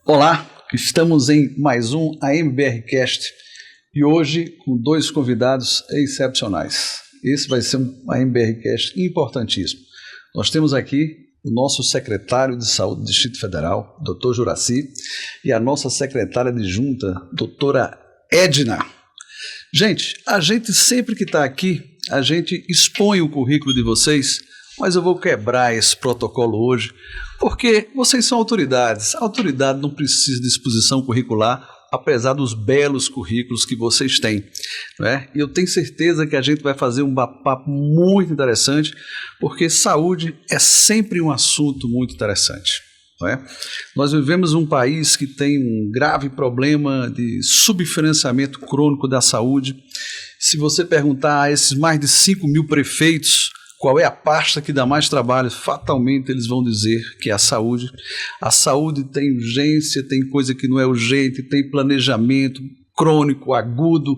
Olá, estamos em mais um AMBRcast e hoje com dois convidados excepcionais. Esse vai ser um AMBRcast importantíssimo. Nós temos aqui o nosso secretário de Saúde do Distrito Federal, Dr. Juraci, e a nossa secretária adjunta, doutora Edna. Gente, a gente sempre que está aqui, a gente expõe o currículo de vocês, mas eu vou quebrar esse protocolo hoje, porque vocês são autoridades. A autoridade não precisa de exposição curricular, apesar dos belos currículos que vocês têm, não é? E eu tenho certeza que a gente vai fazer um bate-papo muito interessante, porque saúde é sempre um assunto muito interessante, não é? Nós vivemos um país que tem um grave problema de subfinanciamento crônico da saúde. Se você perguntar a esses mais de 5 mil prefeitos qual é a pasta que dá mais trabalho, fatalmente eles vão dizer que é a saúde. A saúde tem urgência, tem coisa que não é urgente, tem planejamento crônico, agudo.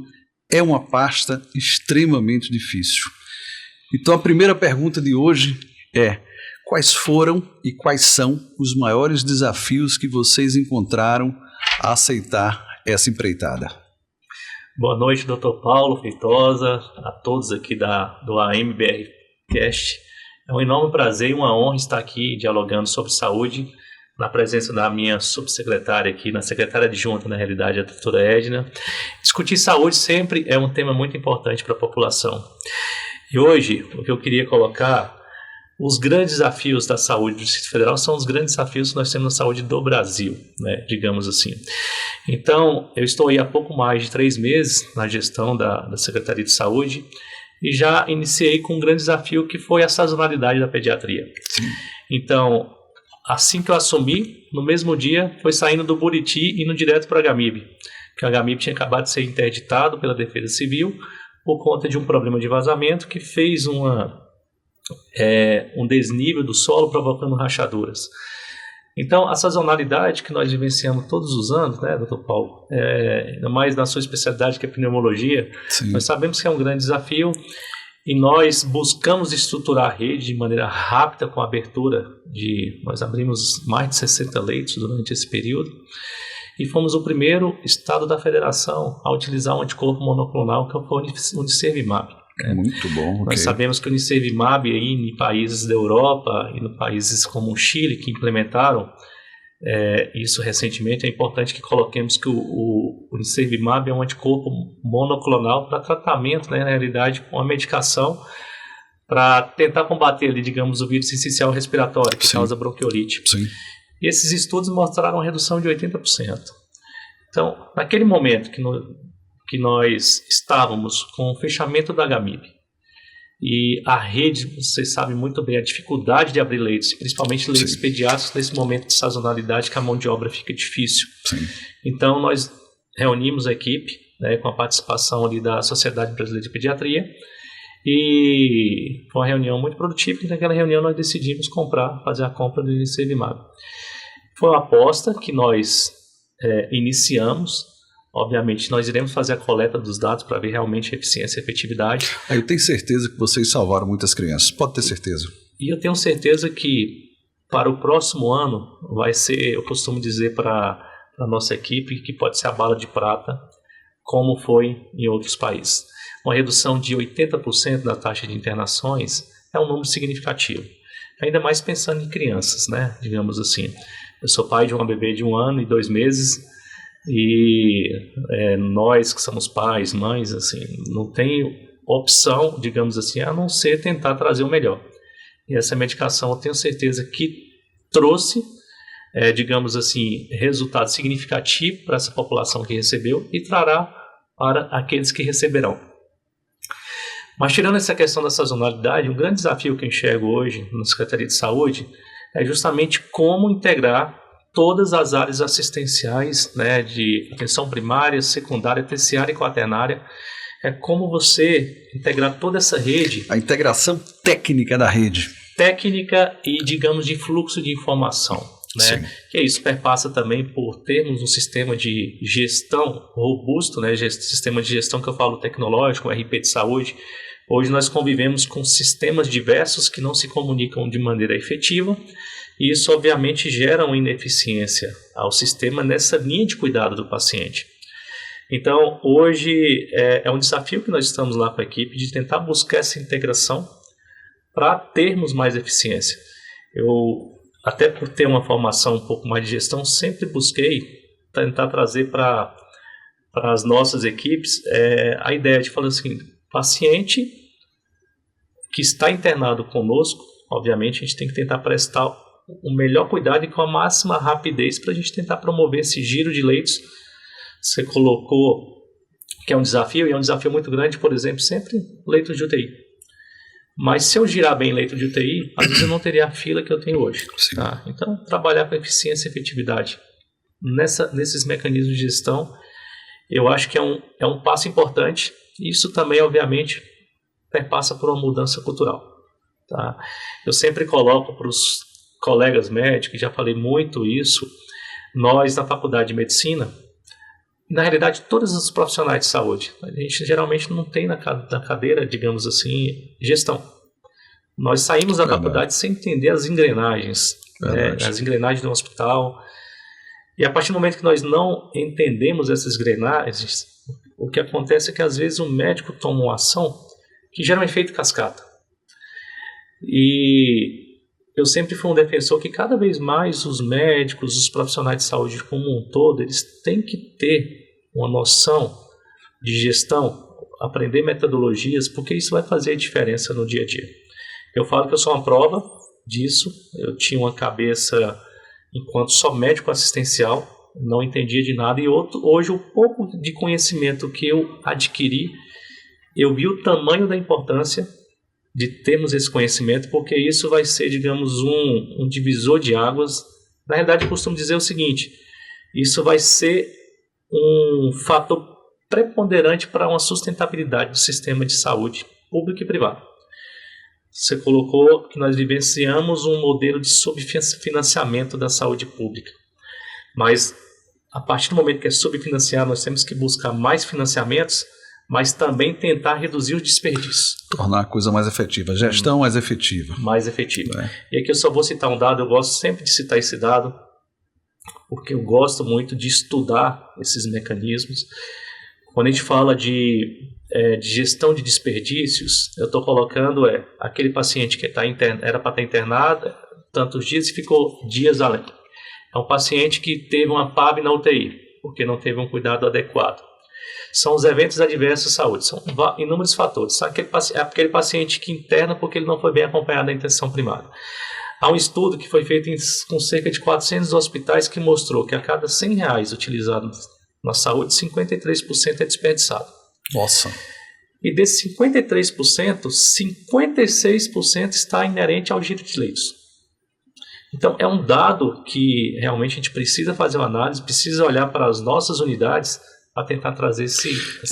É uma pasta extremamente difícil. Então a primeira pergunta de hoje é: quais foram e quais são os maiores desafios que vocês encontraram a aceitar essa empreitada? Boa noite, Dr. Paulo Feitosa, a todos aqui do AMBR Cast. É um enorme prazer e uma honra estar aqui dialogando sobre saúde, na presença da minha subsecretária aqui, na secretária adjunta, na realidade, a doutora Edna. Discutir saúde sempre é um tema muito importante para a população. E hoje, o que eu queria colocar, os grandes desafios da saúde do Distrito Federal são os grandes desafios que nós temos na saúde do Brasil, né, digamos assim. Então, eu estou aí há pouco mais de 3 meses na gestão da Secretaria de Saúde, e já iniciei com um grande desafio que foi a sazonalidade da pediatria. Sim. Então, assim que eu assumi, no mesmo dia, foi saindo do Buriti e indo direto para a Gamib, que a Gamib tinha acabado de ser interditado pela Defesa Civil por conta de um problema de vazamento que fez um desnível do solo provocando rachaduras. Então, a sazonalidade que nós vivenciamos todos os anos, né, doutor Paulo, ainda mais na sua especialidade que é pneumologia, sim, nós sabemos que é um grande desafio e nós buscamos estruturar a rede de maneira rápida com a abertura nós abrimos mais de 60 leitos durante esse período e fomos o primeiro estado da federação a utilizar um anticorpo monoclonal que é o Nirsevimab. Muito bom. Okay. Nós sabemos que o Nirsevimab aí em países da Europa e em países como o Chile que implementaram isso recentemente, é importante que coloquemos que o Nirsevimab é um anticorpo monoclonal para tratamento, né, na realidade, com a medicação para tentar combater ali, digamos, o vírus sincicial respiratório que causa bronquiolite. Sim. E esses estudos mostraram uma redução de 80%. Então, naquele momento que nós estávamos com o fechamento da Gamib e a rede, vocês sabem muito bem a dificuldade de abrir leitos, principalmente leitos pediátricos nesse momento de sazonalidade que a mão de obra fica difícil. Sim. Então nós reunimos a equipe, né, com a participação ali da Sociedade Brasileira de Pediatria e foi uma reunião muito produtiva e naquela reunião nós decidimos fazer a compra do Nirsevimab. Foi uma aposta que nós iniciamos. Obviamente, nós iremos fazer a coleta dos dados para ver realmente a eficiência e a efetividade. Eu tenho certeza que vocês salvaram muitas crianças, pode ter certeza. E eu tenho certeza que para o próximo ano vai ser, eu costumo dizer para a nossa equipe, que pode ser a bala de prata, como foi em outros países. Uma redução de 80% da taxa de internações é um número significativo. Ainda mais pensando em crianças, né? Digamos assim. Eu sou pai de uma bebê de 1 ano e 2 meses, e nós que somos pais, mães, assim, não tem opção, digamos assim, a não ser tentar trazer o melhor. E essa medicação eu tenho certeza que trouxe, digamos assim, resultado significativo para essa população que recebeu e trará para aqueles que receberão. Mas tirando essa questão da sazonalidade, um grande desafio que eu enxergo hoje na Secretaria de Saúde é justamente como integrar todas as áreas assistenciais, né, de atenção primária, secundária, terciária e quaternária. É como você integrar toda essa rede. A integração técnica da rede. Técnica e, digamos, de fluxo de informação. Né? Que isso perpassa também por termos um sistema de gestão robusto, né? Sistema de gestão que eu falo tecnológico, RP de saúde. Hoje nós convivemos com sistemas diversos que não se comunicam de maneira efetiva E isso, obviamente, gera uma ineficiência ao sistema nessa linha de cuidado do paciente. Então, hoje é um desafio que nós estamos lá com a equipe de tentar buscar essa integração para termos mais eficiência. Eu, até por ter uma formação um pouco mais de gestão, sempre busquei tentar trazer para as nossas equipes a ideia de falar assim, paciente que está internado conosco, obviamente a gente tem que tentar prestar o melhor cuidado e com a máxima rapidez para a gente tentar promover esse giro de leitos. Você colocou que é um desafio, e é um desafio muito grande, por exemplo, sempre leitos de UTI. Mas se eu girar bem leito de UTI, às vezes eu não teria a fila que eu tenho hoje. Tá? Então, trabalhar com eficiência e efetividade nesses mecanismos de gestão, eu acho que é um passo importante. Isso também, obviamente, perpassa por uma mudança cultural. Tá? Eu sempre coloco para os colegas médicos, já falei muito isso, nós na faculdade de medicina, na realidade todos os profissionais de saúde, a gente geralmente não tem na cadeira, digamos assim, gestão. Nós saímos da faculdade sem entender as engrenagens, as engrenagens do hospital, e a partir do momento que nós não entendemos essas engrenagens, o que acontece é que às vezes o médico toma uma ação que gera um efeito cascata. E eu sempre fui um defensor que cada vez mais os médicos, os profissionais de saúde como um todo, eles têm que ter uma noção de gestão, aprender metodologias, porque isso vai fazer a diferença no dia a dia. Eu falo que eu sou uma prova disso, eu tinha uma cabeça enquanto só médico assistencial, não entendia de nada, e hoje o pouco de conhecimento que eu adquiri, eu vi o tamanho da importância de termos esse conhecimento, porque isso vai ser, digamos, um divisor de águas. Na realidade, eu costumo dizer o seguinte, isso vai ser um fator preponderante para uma sustentabilidade do sistema de saúde público e privado. Você colocou que nós vivenciamos um modelo de subfinanciamento da saúde pública, mas a partir do momento que é subfinanciado, nós temos que buscar mais financiamentos, mas também tentar reduzir os desperdícios. Tornar a coisa mais efetiva, gestão mais efetiva. Mais efetiva. E aqui eu só vou citar um dado, eu gosto sempre de citar esse dado, porque eu gosto muito de estudar esses mecanismos. Quando a gente fala de gestão de desperdícios, eu estou colocando aquele paciente que era para estar internado tantos dias e ficou dias além. É um paciente que teve uma PAB na UTI, porque não teve um cuidado adequado. São os eventos adversos à saúde, são inúmeros fatores. Aquele paciente que interna porque ele não foi bem acompanhado na atenção primária. Há um estudo que foi feito com cerca de 400 hospitais que mostrou que a cada R$100 utilizados na saúde, 53% é desperdiçado. Nossa! E desses 53%, 56% está inerente ao giro de leitos. Então, é um dado que realmente a gente precisa fazer uma análise, precisa olhar para as nossas unidades para tentar trazer essa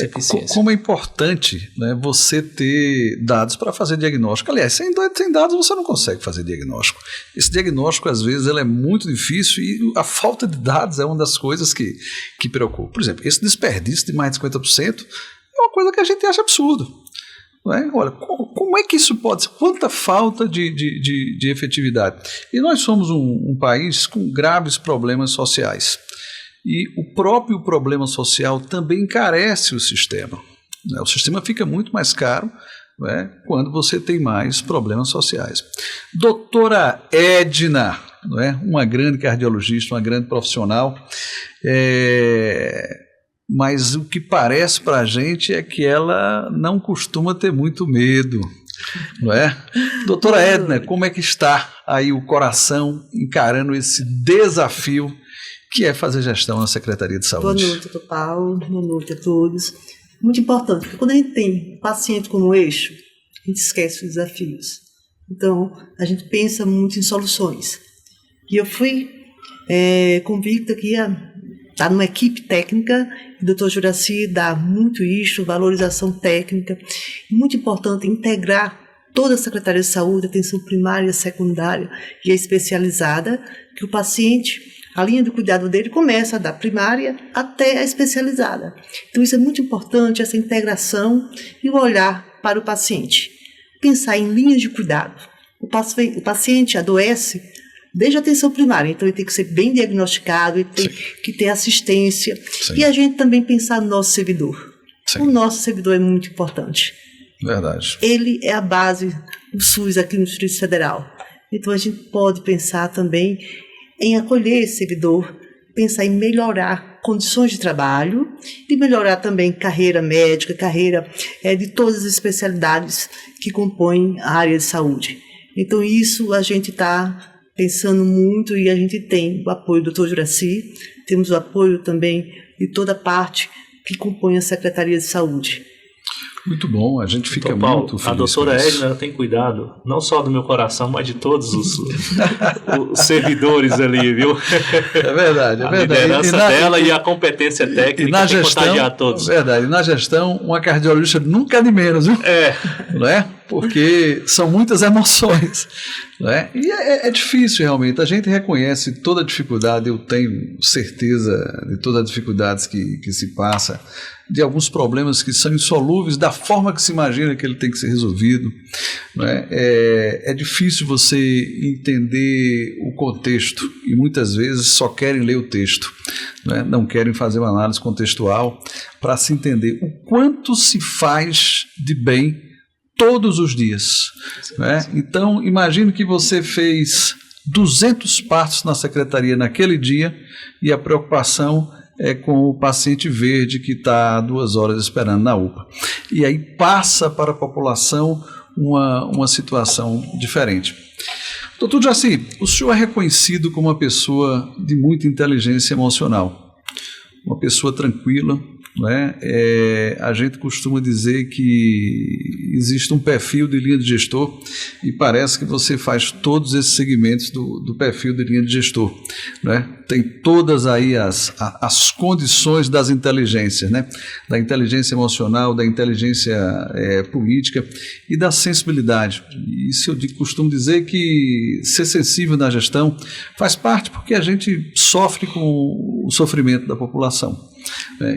eficiência. Como é importante, né, você ter dados para fazer diagnóstico. Aliás, sem dados você não consegue fazer diagnóstico. Esse diagnóstico, às vezes, ele é muito difícil e a falta de dados é uma das coisas que preocupa. Por exemplo, esse desperdício de mais de 50% é uma coisa que a gente acha absurdo. Não é? Olha, como é que isso pode ser? Quanta falta de efetividade. E nós somos um país com graves problemas sociais. E o próprio problema social também encarece o sistema. Né? O sistema fica muito mais caro, né, quando você tem mais problemas sociais. Doutora Edna, não é? Uma grande cardiologista, uma grande profissional, mas o que parece para a gente é que ela não costuma ter muito medo. Não é? Doutora Edna, como é que está aí o coração encarando esse desafio que é fazer gestão na Secretaria de Saúde? Boa noite, doutor Paulo. Boa noite a todos. Muito importante, porque quando a gente tem paciente como eixo, a gente esquece os desafios. Então, a gente pensa muito em soluções. E eu fui convicta que ia estar numa equipe técnica, o doutor Juraci dá muito isso, valorização técnica. Muito importante integrar toda a Secretaria de Saúde, atenção primária, secundária e a especializada, que o paciente, a linha de cuidado dele começa da primária até a especializada. Então isso é muito importante, essa integração e o olhar para o paciente. Pensar em linhas de cuidado. O paciente adoece desde a atenção primária. Então, ele tem que ser bem diagnosticado, ele tem que ter assistência. E a gente também pensar no nosso servidor. O nosso servidor é muito importante. Verdade. Ele é a base do SUS aqui no Distrito Federal. Então, a gente pode pensar também em acolher esse servidor, pensar em melhorar condições de trabalho e melhorar também carreira médica, carreira de todas as especialidades que compõem a área de saúde. Então, isso a gente está pensando muito e a gente tem o apoio do Dr. Juracy, temos o apoio também de toda a parte que compõe a Secretaria de Saúde. Muito bom, a gente fica Paulo, muito feliz. A doutora Edna tem cuidado, não só do meu coração, mas de todos os servidores ali, viu? É verdade, é verdade. A liderança dela e a competência técnica e na tem gestão, que contagiar todos. É verdade, e na gestão, uma cardiologista nunca é de menos, viu? Não é? Porque são muitas emoções. Não é? E é difícil realmente, a gente reconhece toda a dificuldade, eu tenho certeza de todas as dificuldades que se passa, de alguns problemas que são insolúveis, da forma que se imagina que ele tem que ser resolvido. Não é? É difícil você entender o contexto e muitas vezes só querem ler o texto, não querem fazer uma análise contextual para se entender o quanto se faz de bem todos os dias. Né? Então, imagine que você fez 200 partos na secretaria naquele dia e a preocupação é com o paciente verde que está 2 horas esperando na UPA. E aí passa para a população uma situação diferente. Doutor Juracy, o senhor é reconhecido como uma pessoa de muita inteligência emocional, uma pessoa tranquila. A gente costuma dizer que existe um perfil de linha de gestor e parece que você faz todos esses segmentos do perfil de linha de gestor. Tem todas aí as condições das inteligências, da inteligência emocional, da inteligência política e da sensibilidade. Isso eu costumo dizer que ser sensível na gestão faz parte porque a gente sofre com o sofrimento da população.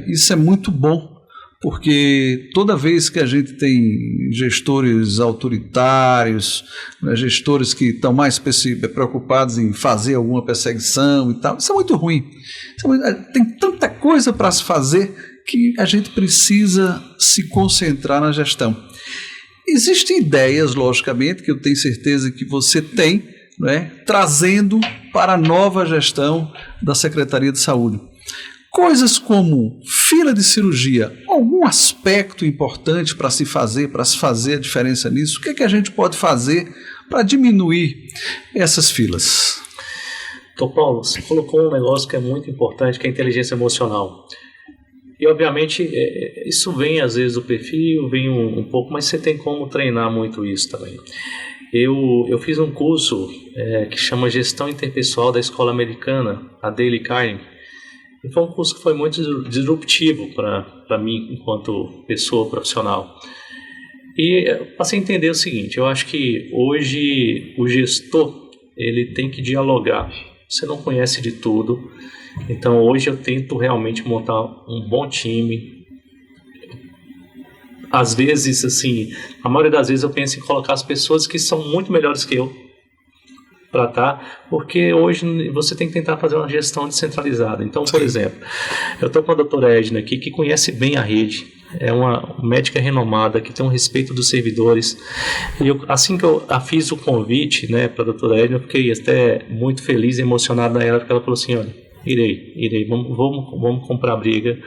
Isso é muito bom, porque toda vez que a gente tem gestores autoritários, gestores que estão mais preocupados em fazer alguma perseguição e tal, isso é muito ruim. Tem tanta coisa para se fazer que a gente precisa se concentrar na gestão. Existem ideias, logicamente, que eu tenho certeza que você tem, trazendo para a nova gestão da Secretaria de Saúde. Coisas como fila de cirurgia, algum aspecto importante para se fazer a diferença nisso? O que é que a gente pode fazer para diminuir essas filas? Então, Paulo, você colocou um negócio que é muito importante, que é a inteligência emocional. E, obviamente, isso vem às vezes do perfil, vem um pouco, mas você tem como treinar muito isso também. Eu fiz um curso que chama Gestão Interpessoal da Escola Americana, a Dale Carnegie. E foi um curso que foi muito disruptivo para mim, enquanto pessoa profissional. E passei a entender o seguinte, eu acho que hoje o gestor ele tem que dialogar. Você não conhece de tudo, então hoje eu tento realmente montar um bom time. Às vezes, assim, a maioria das vezes eu penso em colocar as pessoas que são muito melhores que eu para estar, porque hoje você tem que tentar fazer uma gestão descentralizada. Então, por exemplo, eu estou com a doutora Edna aqui, que conhece bem a rede, é uma médica renomada, que tem um respeito dos servidores, e assim que eu fiz o convite para a doutora Edna, eu fiquei até muito feliz e emocionado na ela, porque ela falou assim, olha, irei, vamos comprar a briga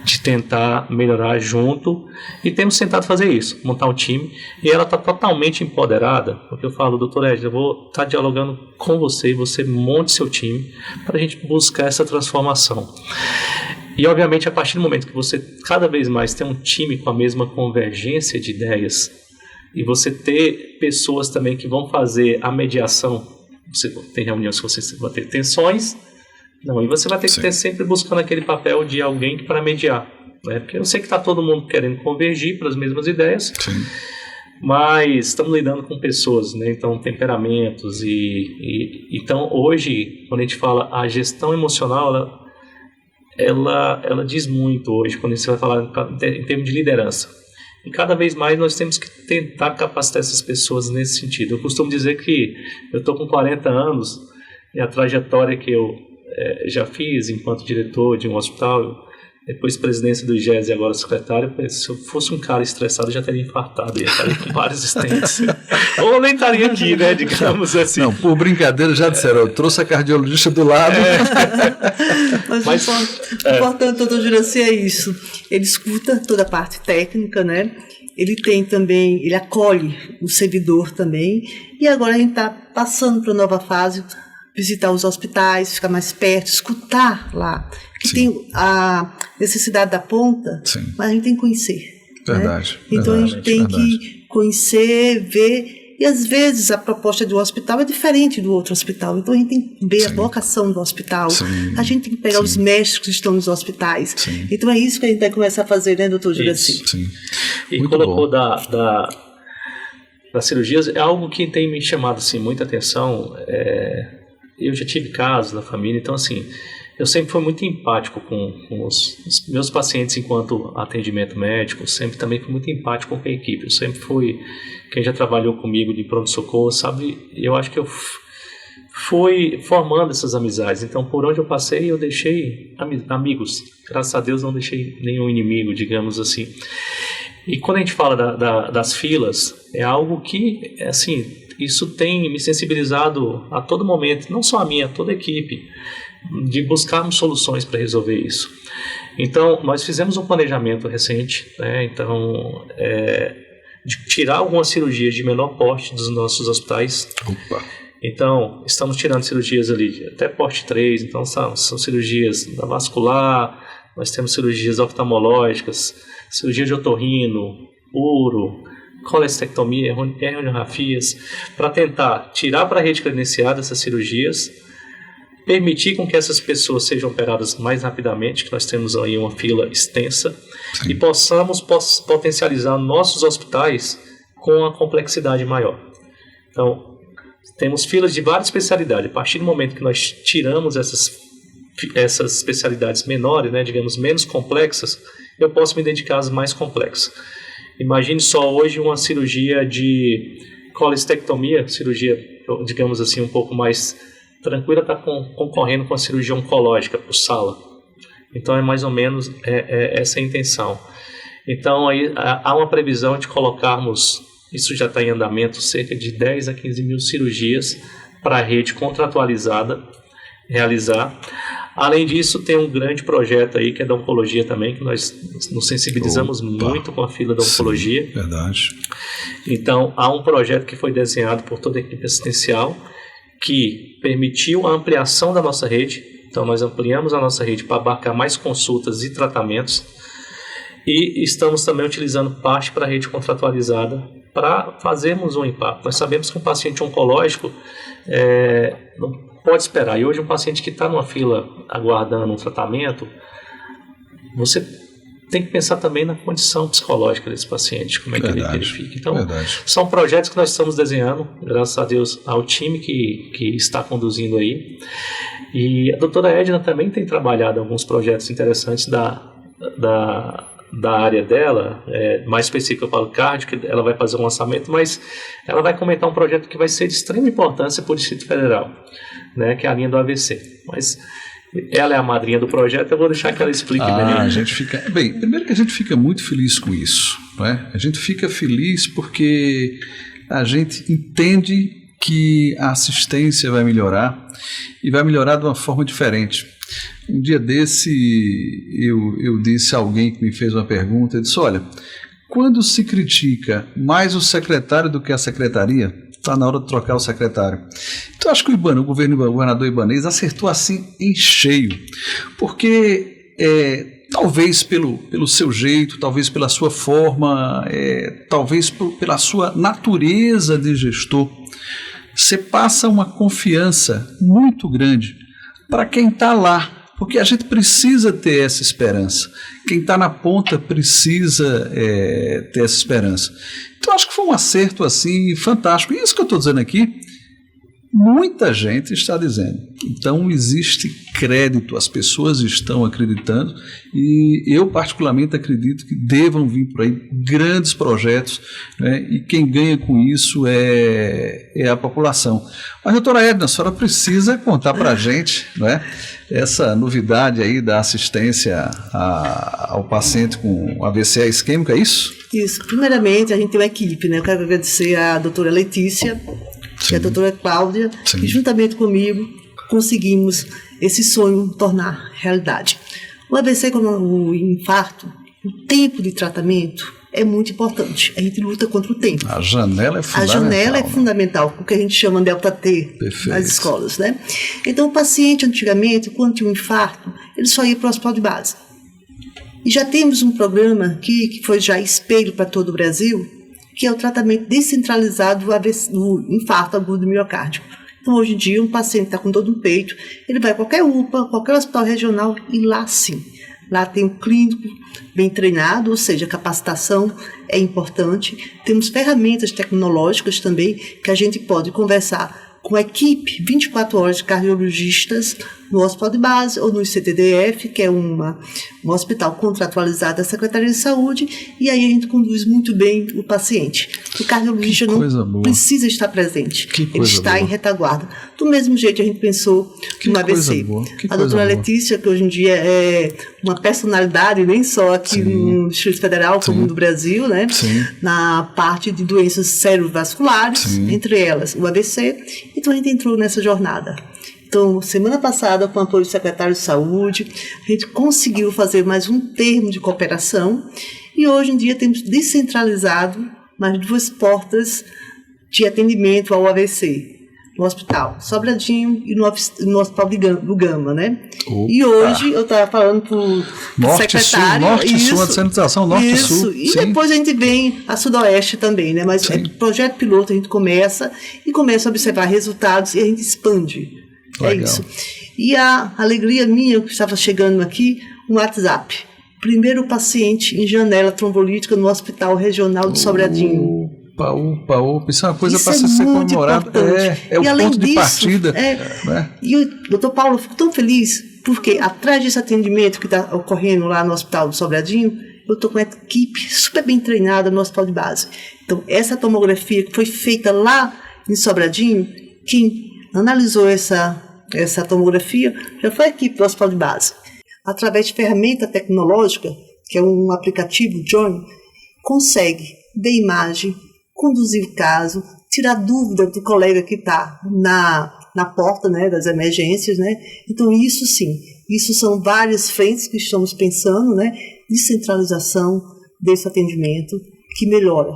de tentar melhorar junto, e temos tentado fazer isso, montar um time, e ela está totalmente empoderada, porque eu falo, doutora Edna, eu vou estar dialogando com você, e você monte seu time, para a gente buscar essa transformação. E obviamente a partir do momento que você cada vez mais tem um time com a mesma convergência de ideias, e você ter pessoas também que vão fazer a mediação, você tem reuniões que você vai ter tensões, não, e você vai ter que ter sempre buscando aquele papel de alguém para mediar, porque eu sei que está todo mundo querendo convergir para as mesmas ideias, mas estamos lidando com pessoas, então temperamentos, então hoje, quando a gente fala a gestão emocional, ela diz muito hoje, quando você vai falar em termos de liderança. E cada vez mais nós temos que tentar capacitar essas pessoas nesse sentido. Eu costumo dizer que eu estou com 40 anos e a trajetória que eu já fiz enquanto diretor de um hospital, depois presidência do IGES e agora secretário, se eu fosse um cara estressado, eu já teria infartado, ia estar com vários estentes. Ou nem estaria aqui, né, digamos assim. Não, por brincadeira já disseram, eu trouxe a cardiologista do lado. Mas o importante, doutor Juraci, é isso. Ele escuta toda a parte técnica, né? Ele tem também, ele acolhe o servidor também. E agora a gente está passando para a nova fase, visitar os hospitais, ficar mais perto, escutar lá. Que tem a necessidade da ponta, Sim. mas a gente tem que conhecer. Verdade. Né? Então verdade, a gente tem que conhecer, ver. E às vezes a proposta do hospital é diferente do outro hospital. Então a gente tem que ver a vocação do hospital. Sim. A gente tem que pegar os mestres que estão nos hospitais. Sim. Então é isso que a gente vai começar a fazer, né, doutor Juraci? Sim. E Muito colocou bom. das cirurgias, é algo que tem me chamado assim, muita atenção. Eu já tive casos na família, então assim, eu sempre fui muito empático com os meus pacientes enquanto atendimento médico, sempre também fui muito empático com a equipe. Eu sempre fui, quem já trabalhou comigo de pronto-socorro, sabe, eu acho que eu fui formando essas amizades. Então, por onde eu passei, eu deixei amigos. Graças a Deus, não deixei nenhum inimigo, digamos assim. E quando a gente fala das filas, é algo que, assim, isso tem me sensibilizado a todo momento, não só a minha, a toda a equipe, de buscarmos soluções para resolver isso. Então, nós fizemos um planejamento recente, né? Então, de tirar algumas cirurgias de menor porte dos nossos hospitais. Opa. Então, estamos tirando cirurgias ali até porte 3, então são cirurgias da vascular, nós temos cirurgias oftalmológicas, cirurgia de otorrino, uro, colestectomia, herniografias, para tentar tirar para a rede credenciada essas cirurgias, permitir com que essas pessoas sejam operadas mais rapidamente, que nós temos aí uma fila extensa, Sim. e possamos potencializar nossos hospitais com uma complexidade maior. Então, temos filas de várias especialidades. A partir do momento que nós tiramos essas especialidades menores, né, digamos, menos complexas, eu posso me dedicar às mais complexas. Imagine só hoje uma cirurgia de colestectomia, cirurgia, digamos assim, um pouco mais tranquila, está concorrendo com a cirurgia oncológica por sala. Então é mais ou menos essa a intenção. Então aí há uma previsão de colocarmos, isso já está em andamento, cerca de 10 a 15 mil cirurgias para a rede contratualizada realizar. Além disso, tem um grande projeto aí que é da oncologia também, que nós nos sensibilizamos muito com a fila da oncologia. Sim, verdade. Então, há um projeto que foi desenhado por toda a equipe assistencial que permitiu a ampliação da nossa rede. Então, nós ampliamos a nossa rede para abarcar mais consultas e tratamentos. E estamos também utilizando parte para a rede contratualizada para fazermos um impacto. Nós sabemos que um paciente oncológico não pode esperar. E hoje um paciente que está numa fila aguardando um tratamento, você tem que pensar também na condição psicológica desse paciente, como é que ele fica. Então, são projetos que nós estamos desenhando, graças a Deus ao time que está conduzindo aí. E a doutora Edna também tem trabalhado alguns projetos interessantes da área dela, mais específica para o cardio, que ela vai fazer um lançamento, mas ela vai comentar um projeto que vai ser de extrema importância para o Distrito Federal, né, que é a linha do AVC. Mas ela é a madrinha do projeto, eu vou deixar que ela explique melhor. A gente fica... Bem, primeiro que a gente fica muito feliz com isso, não é? A gente fica feliz porque a gente entende que a assistência vai melhorar e vai melhorar de uma forma diferente. Um dia desse eu disse a alguém que me fez uma pergunta, eu disse, olha, quando se critica mais o secretário do que a secretaria, está na hora de trocar o secretário. Então acho que o governador Ibanez acertou assim em cheio, porque talvez pelo seu jeito, talvez pela sua forma, talvez pela sua natureza de gestor, você passa uma confiança muito grande para quem está lá, porque a gente precisa ter essa esperança. Quem está na ponta precisa ter essa esperança. Então, acho que foi um acerto assim fantástico. E isso que eu estou dizendo aqui, muita gente está dizendo. Então, existe crédito, as pessoas estão acreditando e eu, particularmente, acredito que devam vir por aí grandes projetos, né, e quem ganha com isso é a população. Mas, doutora Edna, a senhora precisa contar para a gente, né, essa novidade aí da assistência ao paciente com AVC isquêmico, é isso? Isso. Primeiramente, a gente tem uma equipe, né? Eu quero agradecer à doutora Letícia, e a doutora Cláudia, Sim. que juntamente comigo conseguimos esse sonho tornar realidade. O AVC, como o infarto, o tempo de tratamento é muito importante. A gente luta contra o tempo. A janela é fundamental. A janela é né? fundamental, o que a gente chama de delta T nas escolas, né? Então, o paciente, antigamente, quando tinha um infarto, ele só ia para o hospital de base. E já temos um programa aqui, que foi já espelho para todo o Brasil, que é o tratamento descentralizado do infarto agudo do miocárdio. Então, hoje em dia, um paciente está com dor no peito, ele vai a qualquer UPA, qualquer hospital regional, e lá sim. Lá tem um clínico bem treinado, ou seja, a capacitação é importante. Temos ferramentas tecnológicas também, que a gente pode conversar com a equipe 24 horas de cardiologistas no hospital de base ou no ICTDF, que é um hospital contratualizado da Secretaria de Saúde, e aí a gente conduz muito bem o paciente. O cardiologista não precisa estar presente, ele está em retaguarda. Do mesmo jeito a gente pensou no AVC. A doutora Letícia, que hoje em dia é uma personalidade, nem só aqui no Distrito Federal, como no Brasil, né? Na parte de doenças cerebrovasculares, entre elas o AVC. Então a gente entrou nessa jornada. Então, semana passada, com o apoio do secretário de Saúde, a gente conseguiu fazer mais um termo de cooperação e hoje em dia temos descentralizado mais 2 portas de atendimento ao AVC. No Hospital Sobradinho e no Hospital do Gama, né? Opa. E hoje eu estava falando para o secretário... Norte e Sul, a descentralização Norte e Sul. E depois a gente vem a Sudoeste também, né? Mas projeto piloto a gente começa a observar resultados e a gente expande. Legal. É isso. E a alegria minha que estava chegando aqui, um WhatsApp. Primeiro paciente em janela trombolítica no Hospital Regional de Sobradinho. Opa, isso é uma coisa para ser comemorada. É o ponto de partida. Né? E o doutor Paulo, eu fico tão feliz, porque atrás desse atendimento que está ocorrendo lá no Hospital do Sobradinho, eu estou com uma equipe super bem treinada no hospital de base. Então, essa tomografia que foi feita lá em Sobradinho, quem analisou essa tomografia já foi a equipe do hospital de base. Através de ferramenta tecnológica, que é um aplicativo Join, consegue ver imagem, conduzir o caso, tirar dúvida do colega que está na porta, né, das emergências, né? Então isso sim, isso são várias frentes que estamos pensando, né, descentralização desse atendimento que melhora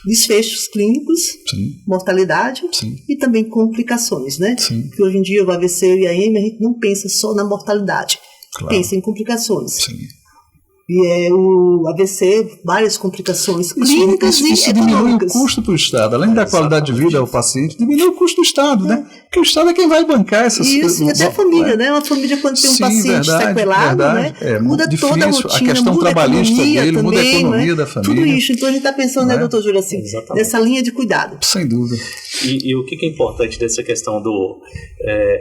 desfechos clínicos, mortalidade e também complicações, né? Porque hoje em dia o AVC e a EMA a gente não pensa só na mortalidade, pensa em complicações. E o AVC, várias complicações clínicas e isso diminui o custo para o Estado. Além da qualidade de vida ao paciente, diminui o custo do Estado, né? Porque o Estado é quem vai bancar essas coisas. Isso, e até a família, né? Uma família quando tem um paciente sequelado, né? Muda toda a rotina, a questão muda trabalhista dele, também, muda a economia, né? da família. Tudo isso. Então a gente está pensando, né, doutor Júlio, assim, nessa linha de cuidado. Sem dúvida. E o que é importante dessa questão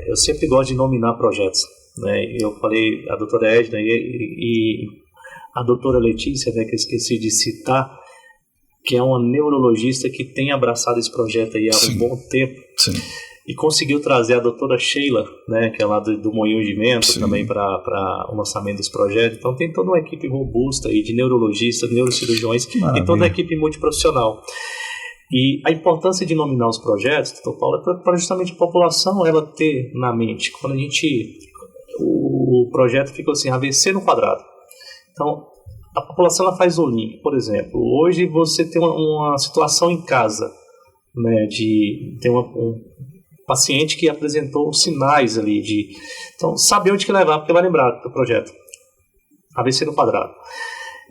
eu sempre gosto de nominar projetos, né? Eu falei a doutora Edna e a doutora Letícia, né, que eu esqueci de citar, que é uma neurologista que tem abraçado esse projeto aí há um bom tempo. E conseguiu trazer a doutora Sheila, né, que é lá do Moinho de Mento, também para o lançamento desse projeto. Então tem toda uma equipe robusta aí de neurologistas, neurocirurgiões e toda a equipe multiprofissional. E a importância de nominar os projetos, doutor Paulo, é para justamente a população ela ter na mente. Quando o projeto ficou assim, AVC no quadrado. Então, a população ela faz o link. Por exemplo, hoje você tem uma situação em casa, né, de ter um paciente que apresentou sinais ali de... Então, saber onde que levar, porque vai lembrar do projeto. AVC no quadrado.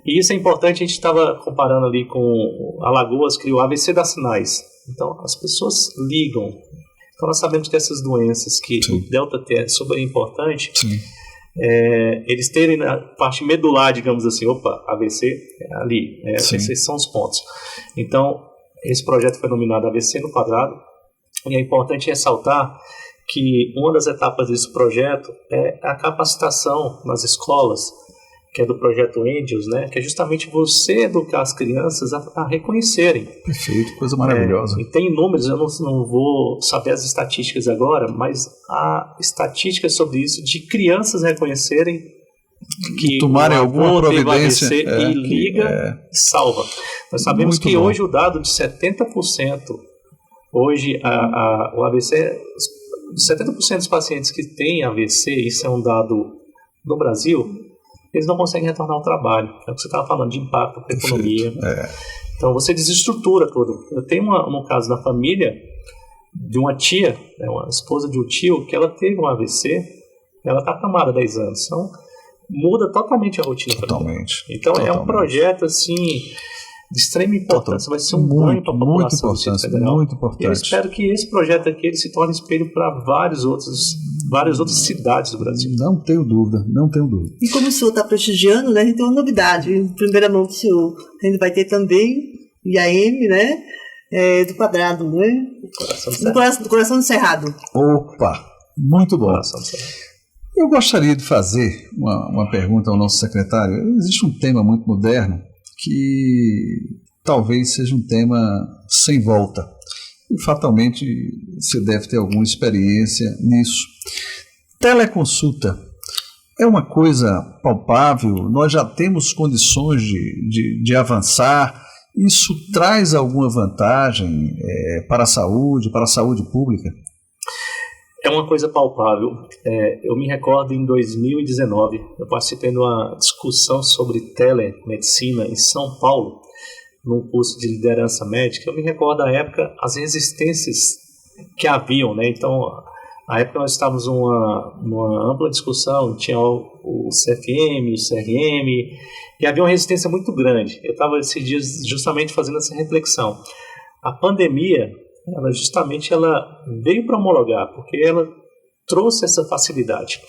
E isso é importante, a gente estava comparando ali com Alagoas, criou AVC dá sinais. Então, as pessoas ligam. Então, nós sabemos que essas doenças, que o delta T é super importante, eles terem na parte medular, digamos assim, AVC é ali, esses são os pontos. Então, esse projeto foi nominado AVC no quadrado, E é importante ressaltar que uma das etapas desse projeto é a capacitação nas escolas, que é do projeto Angels, né? Que é justamente você educar as crianças a reconhecerem. Perfeito, coisa maravilhosa. E tem números, eu não vou saber as estatísticas agora, mas há estatísticas sobre isso, de crianças reconhecerem que tomarem alguma providência e liga e salva. Nós sabemos muito que bom. hoje o dado de 70%, hoje o AVC, 70% dos pacientes que têm AVC, isso é um dado no Brasil, eles não conseguem retornar ao trabalho. É o que você estava falando, de impacto para a economia. Então você desestrutura tudo. Eu tenho um caso na família de uma tia, né, uma esposa de um tio, que ela teve um AVC, ela está acamada há 10 anos. Então muda totalmente a rotina. Totalmente. Então é um projeto assim de extrema importância, vai ser um ganho para a população do Distrito Federal. Muito importante. E eu espero que esse projeto aqui ele se torne espelho para várias outras cidades do Brasil. Não tenho dúvida. E como o senhor está prestigiando, né, a gente tem uma novidade. Em primeira mão do senhor, a gente vai ter também o IAM, né, do Quadrado, né? Do Coração do Cerrado. Opa, muito bom. Coração do Cerrado. Eu gostaria de fazer uma pergunta ao nosso secretário. Existe um tema muito moderno que talvez seja um tema sem volta. E fatalmente você deve ter alguma experiência nisso. Teleconsulta é uma coisa palpável? Nós já temos condições de avançar? Isso traz alguma vantagem para a saúde pública? É uma coisa palpável. Eu me recordo em 2019, eu participei de uma discussão sobre telemedicina em São Paulo, num curso de liderança médica. Eu me recordo da época, as resistências que haviam, né? Então, na época nós estávamos numa ampla discussão, tinha o CFM, o CRM, e havia uma resistência muito grande. Eu estava esses dias justamente fazendo essa reflexão. A pandemia, ela veio para homologar, porque ela trouxe essa facilidade.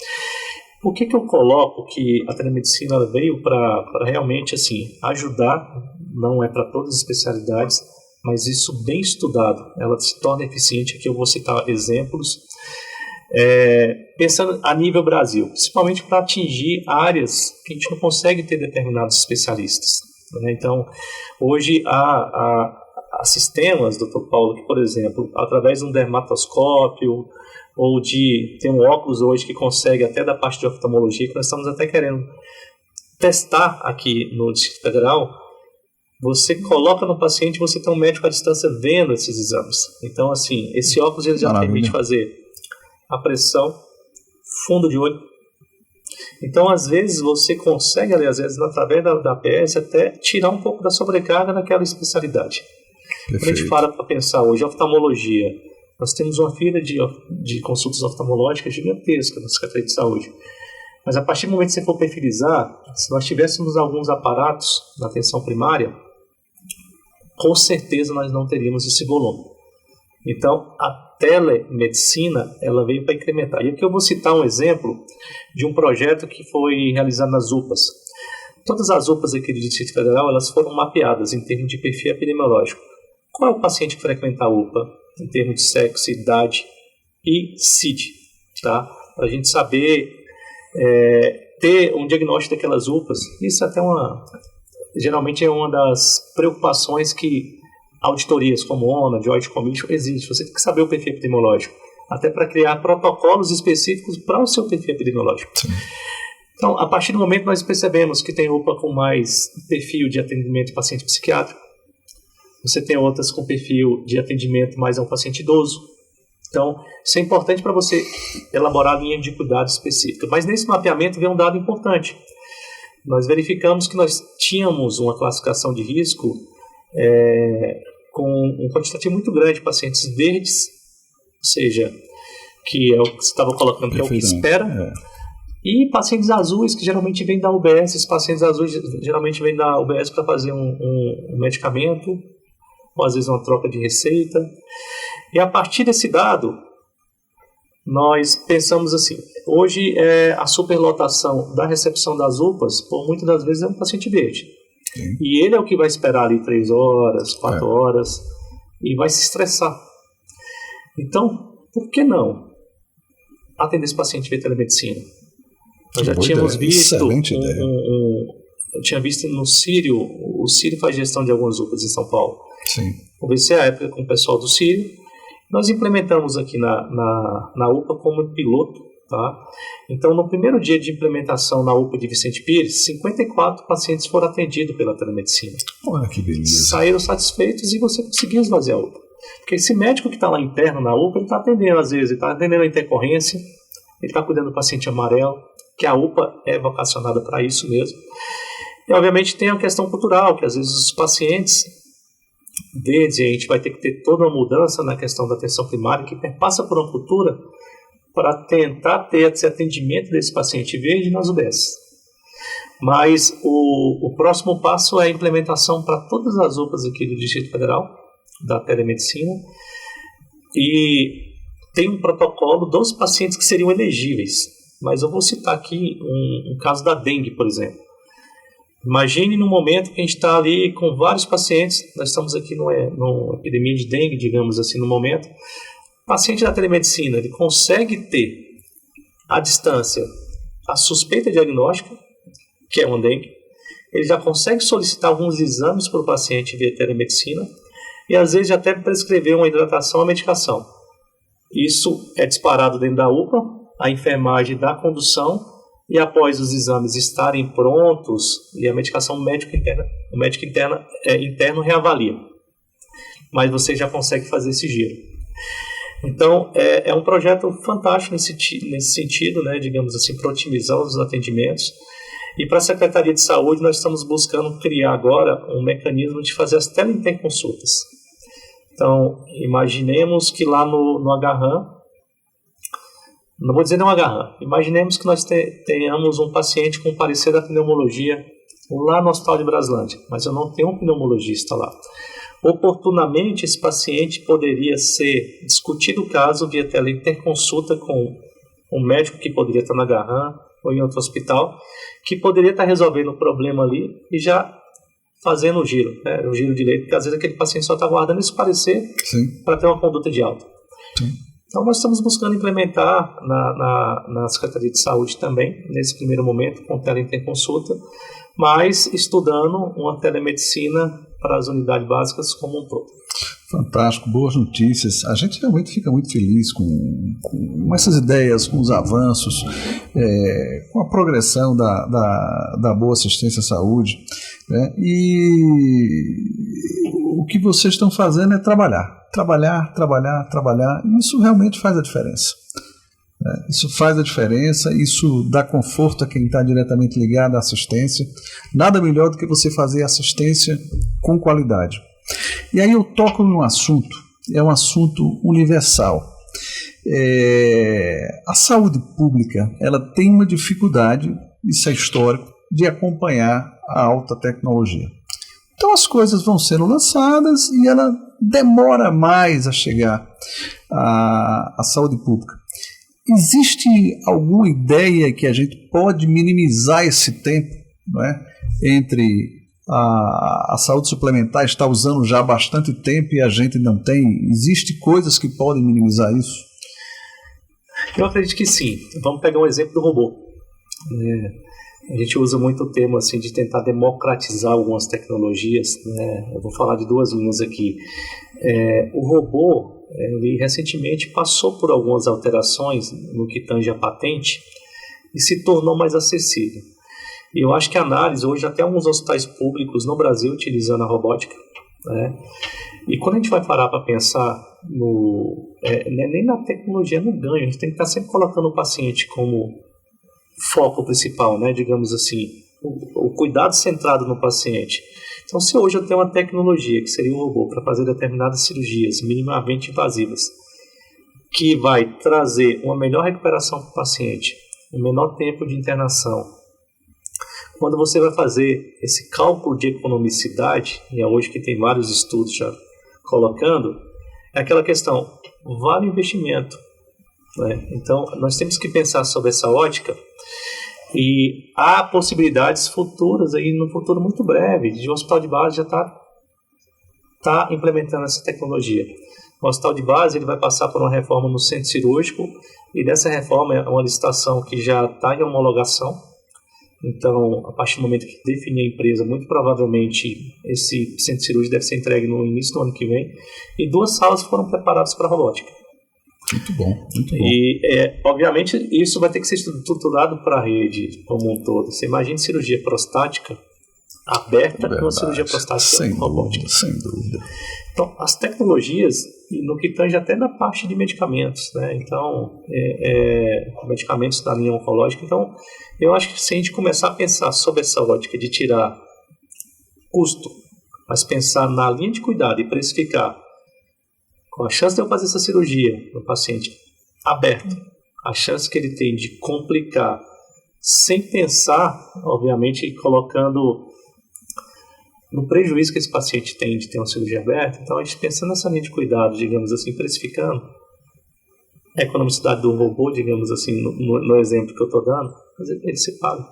Por que eu coloco que a telemedicina ela veio para realmente assim, ajudar, não é para todas as especialidades, mas isso bem estudado, ela se torna eficiente. Aqui eu vou citar exemplos, pensando a nível Brasil, principalmente para atingir áreas que a gente não consegue ter determinados especialistas, né? Então, hoje há sistemas, Dr. Paulo, que, por exemplo, através de um dermatoscópio ou tem um óculos hoje que consegue até da parte de oftalmologia, que nós estamos até querendo testar aqui no Distrito Federal, você coloca no paciente, você tem um médico à distância vendo esses exames. Então, assim, esse óculos ele já permite fazer a pressão, fundo de olho. Então, às vezes, você consegue, às vezes, através da APS, até tirar um pouco da sobrecarga naquela especialidade. Quando a gente para pensar hoje, oftalmologia, nós temos uma fila de consultas oftalmológicas gigantesca na Secretaria de Saúde. Mas a partir do momento que você for perfilizar, se nós tivéssemos alguns aparatos na atenção primária, com certeza nós não teríamos esse volume. Então, a telemedicina ela veio para incrementar. E aqui eu vou citar um exemplo de um projeto que foi realizado nas UPAs. Todas as UPAs aqui do Distrito Federal elas foram mapeadas em termos de perfil epidemiológico. Qual é o paciente que frequenta a UPA em termos de sexo, idade e CID? Tá? Para a gente saber ter um diagnóstico daquelas UPAs. Isso até geralmente é uma das preocupações que auditorias como ONA, Joint Commission, existe. Você tem que saber o perfil epidemiológico, até para criar protocolos específicos para o seu perfil epidemiológico. Sim. Então, a partir do momento nós percebemos que tem UPA com mais perfil de atendimento de paciente psiquiátrico, você tem outras com perfil de atendimento mais a um paciente idoso. Então, isso é importante para você elaborar a linha de cuidado específica. Mas nesse mapeamento vem um dado importante. Nós verificamos que nós tínhamos uma classificação de risco com um quantitativo muito grande de pacientes verdes, ou seja, que é o que você estava colocando, que é o que espera, e pacientes azuis, que geralmente vêm da UBS. Esses pacientes azuis geralmente vêm da UBS para fazer um medicamento, ou às vezes uma troca de receita. E a partir desse dado, nós pensamos assim, hoje a superlotação da recepção das UPAs, por muitas das vezes, é um paciente verde. Sim. E ele é o que vai esperar ali 3 horas, 4 horas, e vai se estressar. Então, por que não atender esse paciente via telemedicina? Nós já tínhamos visto eu tinha visto no Sírio, o Sírio faz gestão de algumas UPAs em São Paulo. Sim. Conversei à época com o pessoal do Sírio. Nós implementamos aqui na UPA como piloto. Tá? Então, no primeiro dia de implementação na UPA de Vicente Pires, 54 pacientes foram atendidos pela telemedicina. Olha que beleza. Saíram satisfeitos e você conseguiu esvaziar a UPA. Porque esse médico que está lá interno na UPA, ele está atendendo às vezes, ele está atendendo a intercorrência, ele está cuidando do paciente amarelo, que a UPA é vocacionada para isso mesmo. E, obviamente, tem a questão cultural, que às vezes os pacientes, desde a gente vai ter que ter toda uma mudança na questão da atenção primária, que passa por uma cultura para tentar ter esse atendimento desse paciente verde nas UBS. Mas o próximo passo é a implementação para todas as UPAs aqui do Distrito Federal, da telemedicina, e tem um protocolo dos pacientes que seriam elegíveis. Mas eu vou citar aqui um caso da dengue, por exemplo. Imagine no momento que a gente está ali com vários pacientes, nós estamos aqui numa epidemia de dengue, digamos assim, no momento. O paciente da telemedicina, ele consegue ter à distância a suspeita diagnóstica, que é uma dengue, ele já consegue solicitar alguns exames para o paciente via telemedicina e às vezes até prescrever uma hidratação ou medicação. Isso é disparado dentro da UPA, a enfermagem dá condução e após os exames estarem prontos e a medicação o médico interno reavalia. Mas você já consegue fazer esse giro. Então, é um projeto fantástico nesse sentido, né, digamos assim, para otimizar os atendimentos. E para a Secretaria de Saúde, nós estamos buscando criar agora um mecanismo de fazer as teleinterconsultas. Então, imaginemos que lá no Agarram, não vou dizer nem um Agarram, imaginemos que nós tenhamos um paciente com parecer da pneumologia lá no Hospital de Braslândia, mas eu não tenho um pneumologista lá. Oportunamente, esse paciente poderia ser discutido o caso via teleinterconsulta com um médico que poderia estar na Agarram ou em outro hospital, que poderia estar resolvendo o problema ali e já fazendo o giro, né? O giro de leito, porque às vezes aquele paciente só está aguardando isso parecer para ter uma conduta de alta. Sim. Então nós estamos buscando implementar na Secretaria de Saúde também, nesse primeiro momento, com teleinterconsulta, mas estudando uma telemedicina para as unidades básicas como um todo. Fantástico, boas notícias. A gente realmente fica muito feliz com essas ideias, com os avanços, com a progressão da boa assistência à saúde, né? E o que vocês estão fazendo é trabalhar. Isso realmente faz a diferença. Isso faz a diferença, isso dá conforto a quem está diretamente ligado à assistência. Nada melhor do que você fazer assistência com qualidade. E aí eu toco num assunto, é um assunto universal. A saúde pública, ela tem uma dificuldade, isso é histórico, de acompanhar a alta tecnologia. Então as coisas vão sendo lançadas e ela demora mais a chegar à saúde pública. Existe alguma ideia que a gente pode minimizar esse tempo, não é? Entre a saúde suplementar está usando já há bastante tempo e a gente não tem? Existem coisas que podem minimizar isso? Eu acredito que sim. Vamos pegar um exemplo do robô. A gente usa muito o termo assim, de tentar democratizar algumas tecnologias, né? Eu vou falar de duas linhas aqui. O robô, ele recentemente passou por algumas alterações no que tange a patente e se tornou mais acessível. E eu acho que a análise, hoje até alguns hospitais públicos no Brasil utilizando a robótica, né? E quando a gente vai parar para pensar nem na tecnologia, no ganho, a gente tem que estar sempre colocando o paciente como foco principal, né? Digamos assim, o cuidado centrado no paciente. Então, se hoje eu tenho uma tecnologia, que seria um robô, para fazer determinadas cirurgias minimamente invasivas, que vai trazer uma melhor recuperação para o paciente, um menor tempo de internação, quando você vai fazer esse cálculo de economicidade, e é hoje que tem vários estudos já colocando, é aquela questão, vale o investimento, né? Então, nós temos que pensar sobre essa ótica e há possibilidades futuras, aí, no futuro muito breve, de um hospital de base já tá implementando essa tecnologia. O hospital de base ele vai passar por uma reforma no centro cirúrgico, e dessa reforma é uma licitação que já está em homologação. Então, a partir do momento que definir a empresa, muito provavelmente esse centro cirúrgico deve ser entregue no início do ano que vem, e 2 salas foram preparadas para robótica. Muito bom, muito bom. E, obviamente, isso vai ter que ser estruturado para a rede como um todo. Você imagina cirurgia prostática aberta e uma cirurgia prostática robótica. Sem dúvida. Então, as tecnologias, no que tange até na parte de medicamentos, né? Então, medicamentos da linha oncológica. Então, eu acho que se a gente começar a pensar sobre essa ótica de tirar custo, mas pensar na linha de cuidado e precificar com a chance de eu fazer essa cirurgia no paciente aberto, a chance que ele tem de complicar, sem pensar, obviamente, colocando no prejuízo que esse paciente tem de ter uma cirurgia aberta. Então, a gente pensando nessa linha de cuidado, digamos assim, precificando a economicidade do robô, digamos assim, no exemplo que eu estou dando, ele se paga.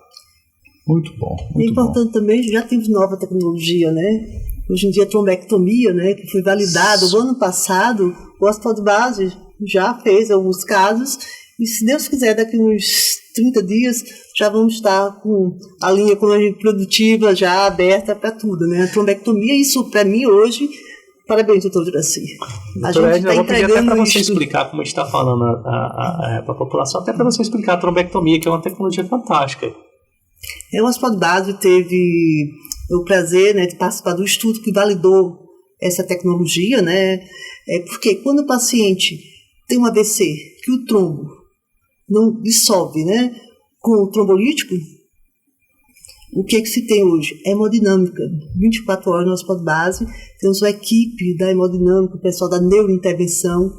Muito bom. Muito é importante também, já temos nova tecnologia, né? Hoje em dia, a trombectomia, né, que foi validado no ano passado, o Hospital de Base já fez alguns casos, e se Deus quiser, daqui uns 30 dias, já vamos estar com a linha produtiva já aberta para tudo, né? A trombectomia, isso para mim hoje, parabéns, doutor Juraci. A gente está entregando até para você explicar como a gente está falando para a população, até para você explicar a trombectomia, que é uma tecnologia fantástica. O Hospital de Base teve o prazer, né, de participar do estudo que validou essa tecnologia, né? Porque quando o paciente tem um AVC, que o trombo não dissolve, né, com o trombolítico, o que se tem hoje? Hemodinâmica. 24 horas no Hospital de Base, temos uma equipe da hemodinâmica, o pessoal da neurointervenção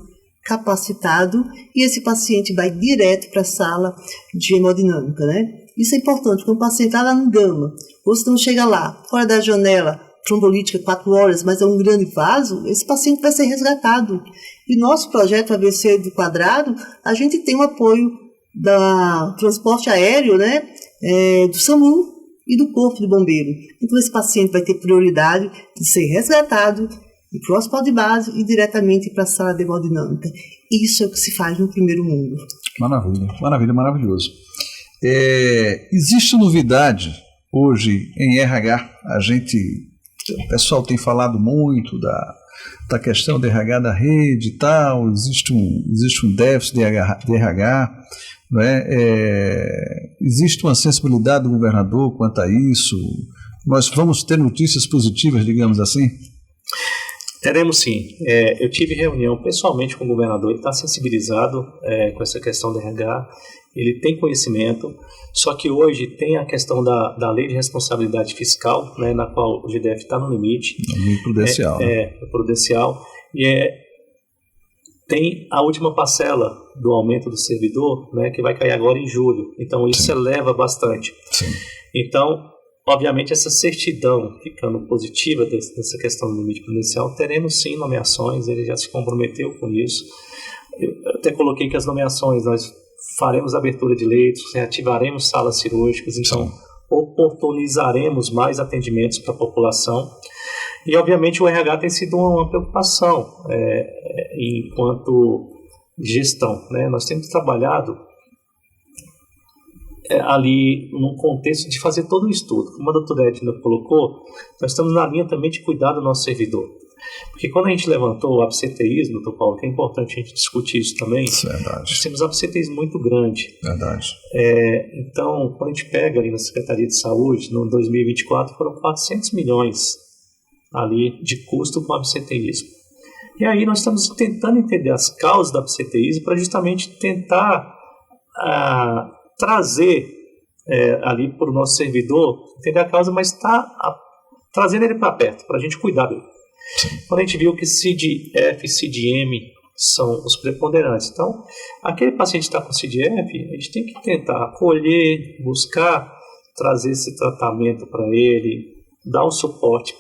capacitado, e esse paciente vai direto para a sala de hemodinâmica, né? Isso é importante, quando o paciente está lá no gama, ou se não chega lá, fora da janela, trombolítica, 4 horas, mas é um grande vaso, esse paciente vai ser resgatado. E nosso projeto AVC do Quadrado, a gente tem o apoio do transporte aéreo, né, do SAMU e do Corpo de Bombeiro. Então esse paciente vai ter prioridade de ser resgatado, ir para o Hospital de Base e diretamente para a sala de hemodinâmica. Isso é o que se faz no primeiro mundo. Maravilha, maravilha, maravilhoso. Existe novidade hoje em RH? O pessoal tem falado muito da questão de RH da rede e tal, existe um déficit de RH, não é? Existe uma sensibilidade do governador quanto a isso? Nós vamos ter notícias positivas, digamos assim? Teremos sim. Eu tive reunião pessoalmente com o governador, ele está sensibilizado com essa questão do RH, ele tem conhecimento, só que hoje tem a questão da lei de responsabilidade fiscal, né, na qual o GDF está no limite. No limite prudencial. Prudencial. E tem a última parcela do aumento do servidor, né, que vai cair agora em julho. Então isso Sim. eleva bastante. Sim. Então, obviamente, essa certidão ficando positiva dessa questão do limite prudencial, teremos sim nomeações, ele já se comprometeu com isso. Eu até coloquei que as nomeações, nós faremos abertura de leitos, reativaremos salas cirúrgicas, então sim. oportunizaremos mais atendimentos para a população. E, obviamente, o RH tem sido uma preocupação enquanto gestão, né? Nós temos trabalhado ali num contexto de fazer todo um estudo. Como a doutora Edna colocou, nós estamos na linha também de cuidar do nosso servidor. Porque quando a gente levantou o absenteísmo, doutor Paulo, que é importante a gente discutir isso também, Verdade. nós temos um absenteísmo muito grande. Verdade. Então, quando a gente pega ali na Secretaria de Saúde, no 2024, foram 400 milhões ali de custo com o absenteísmo. E aí nós estamos tentando entender as causas do absenteísmo para justamente tentar trazer ali para o nosso servidor, entender a causa, mas trazendo ele para perto, para a gente cuidar dele. Sim. Quando a gente viu que CID-F e CID-M são os preponderantes. Então, aquele paciente que está com CID-F, a gente tem que tentar acolher, buscar trazer esse tratamento para ele, dar o suporte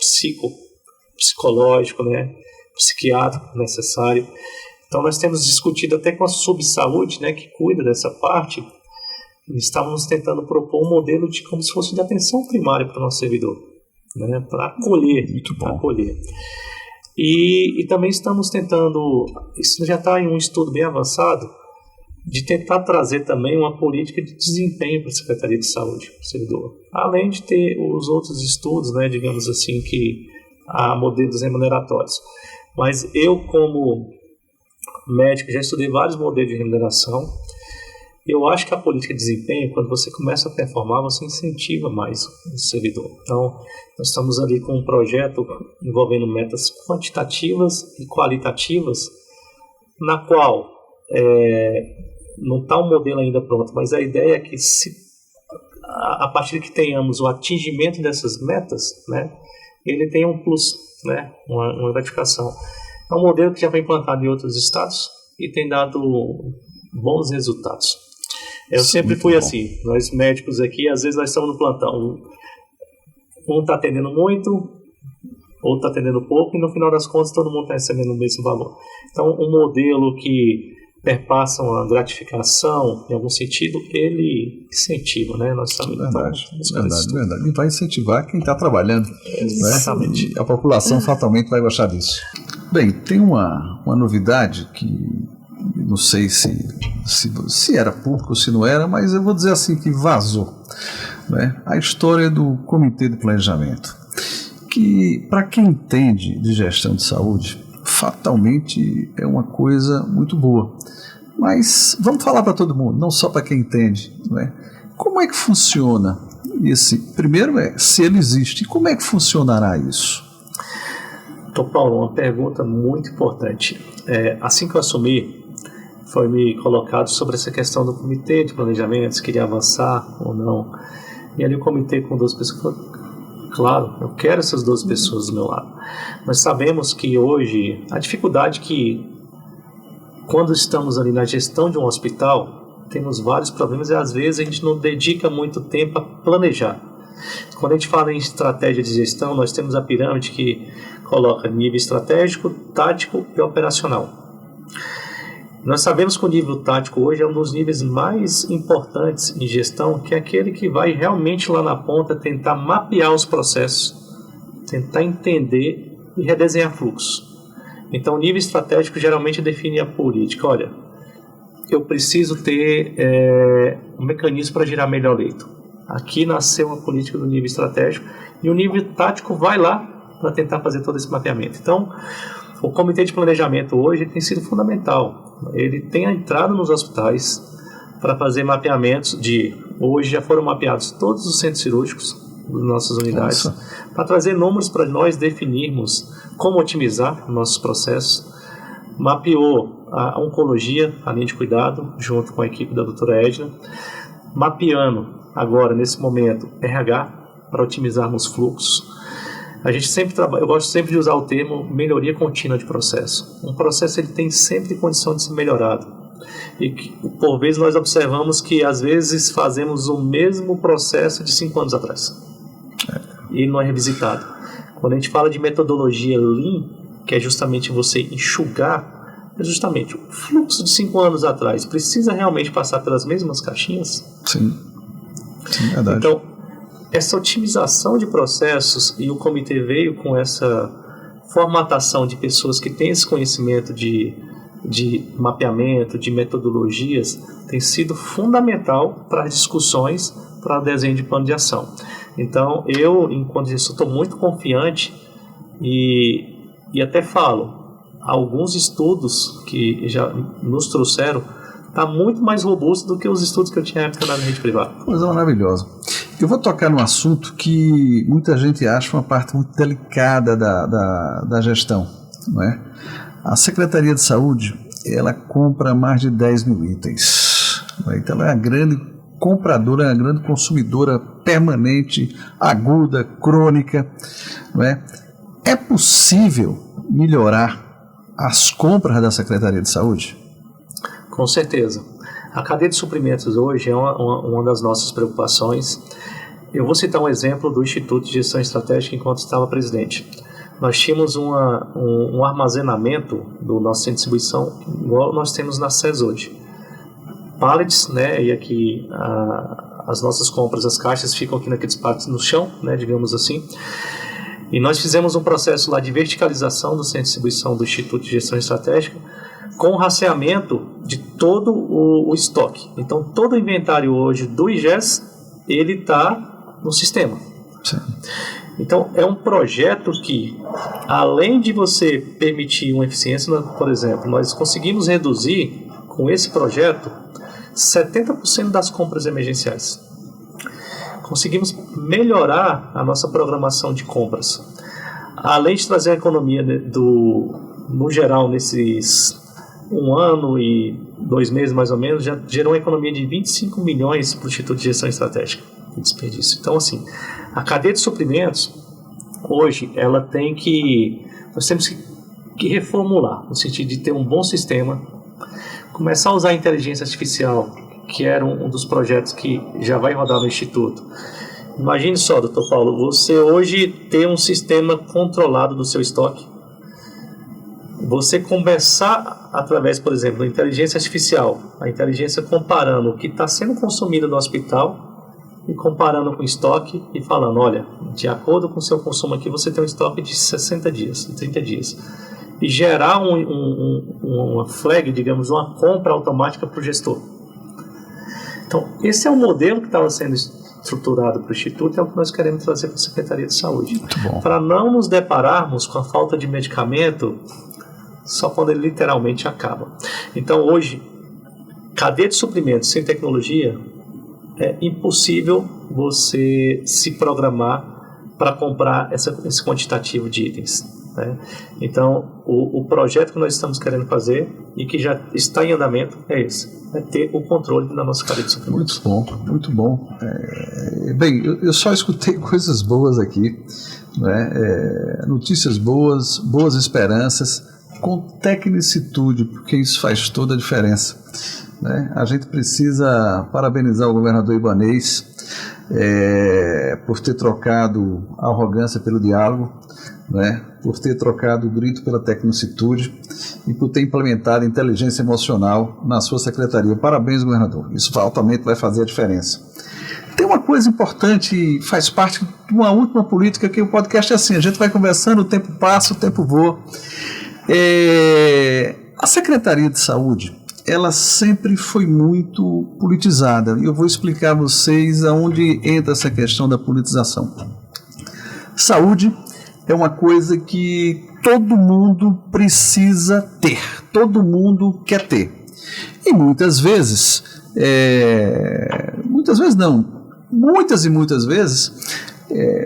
psicológico, né, psiquiátrico necessário. Então, nós temos discutido até com a Subsaúde, né, que cuida dessa parte. Estávamos tentando propor um modelo de como se fosse de atenção primária para o nosso servidor, né, para acolher. Muito bom. Acolher. E também estamos tentando, isso já está em um estudo bem avançado, de tentar trazer também uma política de desempenho para a Secretaria de Saúde, para o servidor. Além de ter os outros estudos, né, digamos assim, que há modelos remuneratórios. Mas eu, como médico, já estudei vários modelos de remuneração. Eu acho que a política de desempenho, quando você começa a performar, você incentiva mais o servidor. Então, nós estamos ali com um projeto envolvendo metas quantitativas e qualitativas, na qual não está um modelo ainda pronto, mas a ideia é que a partir de que tenhamos o atingimento dessas metas, né, ele tem um plus, né, uma gratificação. É um modelo que já foi implantado em outros estados e tem dado bons resultados. Eu sempre fui assim, nós médicos aqui, às vezes nós estamos no plantão, um está atendendo muito, outro está atendendo pouco, e no final das contas todo mundo está recebendo o mesmo valor. Então, um modelo que perpassa uma gratificação, em algum sentido, ele incentiva, né? Nós estamos verdade. E vai incentivar quem está trabalhando. Exatamente. Né? E a população fatalmente vai gostar disso. Bem, tem uma novidade que não sei se era público ou se não era, mas eu vou dizer assim que vazou, né? A história do Comitê de Planejamento, que para quem entende de gestão de saúde, fatalmente é uma coisa muito boa. Mas vamos falar para todo mundo, não só para quem entende, né? Como é que funciona esse? Primeiro se ele existe, como é que funcionará isso? Então, Paulo, uma pergunta muito importante. Assim que eu assumi, foi me colocado sobre essa questão do comitê de planejamento, se queria avançar ou não. E ali o comitê com 12 pessoas falou, claro, eu quero essas 12 pessoas do meu lado. Nós sabemos que hoje, a dificuldade que, quando estamos ali na gestão de um hospital, temos vários problemas e às vezes a gente não dedica muito tempo a planejar. Quando a gente fala em estratégia de gestão, nós temos a pirâmide que coloca nível estratégico, tático e operacional. Nós sabemos que o nível tático hoje é um dos níveis mais importantes em gestão, que é aquele que vai realmente lá na ponta tentar mapear os processos, tentar entender e redesenhar fluxos. Então, o nível estratégico geralmente define a política. Olha, eu preciso ter um mecanismo para gerar melhor leito. Aqui nasceu uma política do nível estratégico e o nível tático vai lá para tentar fazer todo esse mapeamento. Então, o comitê de planejamento hoje tem sido fundamental. Ele tem entrado nos hospitais para fazer mapeamentos hoje já foram mapeados todos os centros cirúrgicos das nossas unidades, para trazer números para nós definirmos como otimizar nossos processos. Mapeou a oncologia, a linha de cuidado, junto com a equipe da doutora Edna, mapeando agora, nesse momento, RH, para otimizarmos fluxos. A gente sempre eu gosto sempre de usar o termo melhoria contínua de processo. Um processo ele tem sempre condição de ser melhorado. E que, por vezes nós observamos que às vezes fazemos o mesmo processo de 5 anos atrás. E não é revisitado. Quando a gente fala de metodologia Lean, que é justamente você enxugar, é justamente o fluxo de 5 anos atrás. Precisa realmente passar pelas mesmas caixinhas? Sim, verdade. Então, essa otimização de processos, e o comitê veio com essa formatação de pessoas que têm esse conhecimento de mapeamento, de metodologias, tem sido fundamental para as discussões, para o desenho de plano de ação. Então, eu, enquanto gestor, estou muito confiante e até falo, alguns estudos que já nos trouxeram está muito mais robusto do que os estudos que eu tinha na época na rede privada. Coisa maravilhosa. Eu vou tocar num assunto que muita gente acha uma parte muito delicada da gestão, não é? A Secretaria de Saúde, ela compra mais de 10 mil itens. Não é? Então ela é uma grande compradora, uma grande consumidora permanente, aguda, crônica. Não é? É possível melhorar as compras da Secretaria de Saúde? Com certeza. A cadeia de suprimentos hoje é uma das nossas preocupações. Eu vou citar um exemplo do Instituto de Gestão Estratégica enquanto estava presidente. Nós tínhamos um armazenamento do nosso centro de distribuição igual nós temos na SES hoje. Pallets, né, e aqui as nossas compras, as caixas ficam aqui naqueles pallets no chão, né, digamos assim. E nós fizemos um processo lá de verticalização do centro de distribuição do Instituto de Gestão Estratégica, com o raciamento de todo o estoque. Então, todo o inventário hoje do IGES, ele está no sistema. Sim. Então, é um projeto que, além de você permitir uma eficiência, por exemplo, nós conseguimos reduzir, com esse projeto, 70% das compras emergenciais. Conseguimos melhorar a nossa programação de compras. Além de trazer a economia no geral, nesses 1 ano e 2 meses mais ou menos, já gerou uma economia de 25 milhões para o Instituto de Gestão Estratégica de desperdício. Então, assim, a cadeia de suprimentos, hoje, nós temos que reformular, no sentido de ter um bom sistema, começar a usar a inteligência artificial, que era um dos projetos que já vai rodar no Instituto. Imagine só, doutor Paulo, você hoje tem um sistema controlado do seu estoque. Você conversar através, por exemplo, da inteligência artificial, a inteligência comparando o que está sendo consumido no hospital e comparando com o estoque e falando, olha, de acordo com o seu consumo aqui, você tem um estoque de 60 dias, 30 dias. E gerar uma flag, digamos, uma compra automática para o gestor. Então, esse é o modelo que estava sendo estruturado para o Instituto e é o que nós queremos trazer para a Secretaria de Saúde. Para não nos depararmos com a falta de medicamento só quando ele literalmente acaba. Então, hoje, cadeia de suprimentos sem tecnologia, é impossível você se programar para comprar esse quantitativo de itens. Né? Então, o projeto que nós estamos querendo fazer e que já está em andamento é esse, é ter o controle da nossa cadeia de suprimentos. Muito bom, muito bom. Bem, eu só escutei coisas boas aqui, né? Notícias boas, boas esperanças, com tecnicitude, porque isso faz toda a diferença. Né? A gente precisa parabenizar o governador Ibanez por ter trocado a arrogância pelo diálogo, né? Por ter trocado o grito pela tecnicitude e por ter implementado a inteligência emocional na sua secretaria. Parabéns, governador. Isso altamente vai fazer a diferença. Tem uma coisa importante, faz parte de uma última política, que o podcast é assim, a gente vai conversando, o tempo passa, o tempo voa. A Secretaria de Saúde, ela sempre foi muito politizada, e eu vou explicar a vocês aonde entra essa questão da politização. Saúde é uma coisa que todo mundo precisa ter, todo mundo quer ter. E muitas vezes e muitas vezes,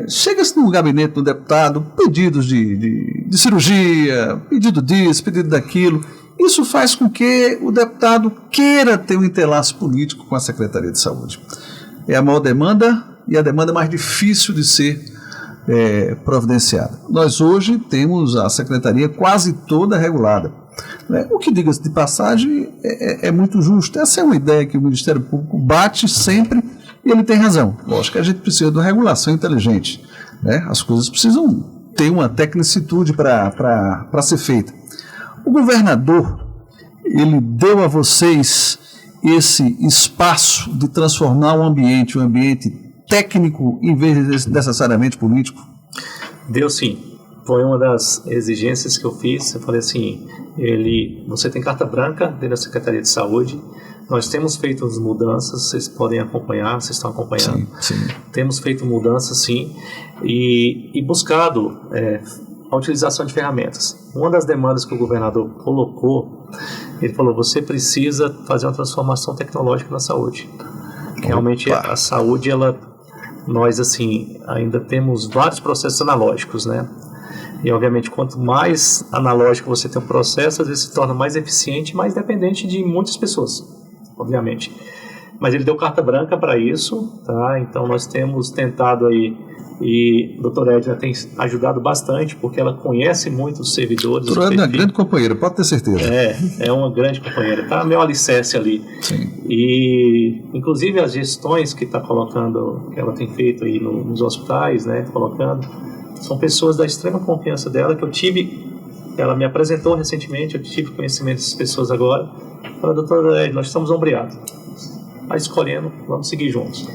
chega-se no gabinete do deputado, pedidos de cirurgia, pedido disso, pedido daquilo. Isso faz com que o deputado queira ter um interlaço político com a Secretaria de Saúde. É a maior demanda e a demanda mais difícil de ser providenciada. Nós hoje temos a Secretaria quase toda regulada. O que, diga-se de passagem, é muito justo. Essa é uma ideia que o Ministério Público bate sempre e ele tem razão. Lógico que a gente precisa de uma regulação inteligente. Né? As coisas precisam ter uma tecnicitude para ser feita. O governador, ele deu a vocês esse espaço de transformar um ambiente técnico em vez de necessariamente político? Deu sim. Foi uma das exigências que eu fiz. Eu falei assim, você tem carta branca dentro da Secretaria de Saúde, nós temos feito as mudanças, vocês podem acompanhar, vocês estão acompanhando. Sim. Temos feito mudanças sim, e buscado a utilização de ferramentas. Uma das demandas que o governador colocou, ele falou, você precisa fazer uma transformação tecnológica na saúde. Realmente a saúde, nós assim, ainda temos vários processos analógicos, né? E obviamente quanto mais analógico você tem um processo, às vezes se torna mais eficiente e mais dependente de muitas pessoas, obviamente. Mas ele deu carta branca para isso, tá? Então nós temos tentado aí, e a doutora Edna tem ajudado bastante, porque ela conhece muito os servidores. A doutora Edna é uma grande companheira, pode ter certeza. É uma grande companheira, tá? Meu alicerce ali. Sim. E inclusive as gestões que está colocando, que ela tem feito aí nos hospitais, né? Colocando, são pessoas da extrema confiança dela, que eu tive, ela me apresentou recentemente, eu tive conhecimento dessas pessoas agora. Falei, doutora Edna, nós estamos ombreados. Está escolhendo, vamos seguir juntos.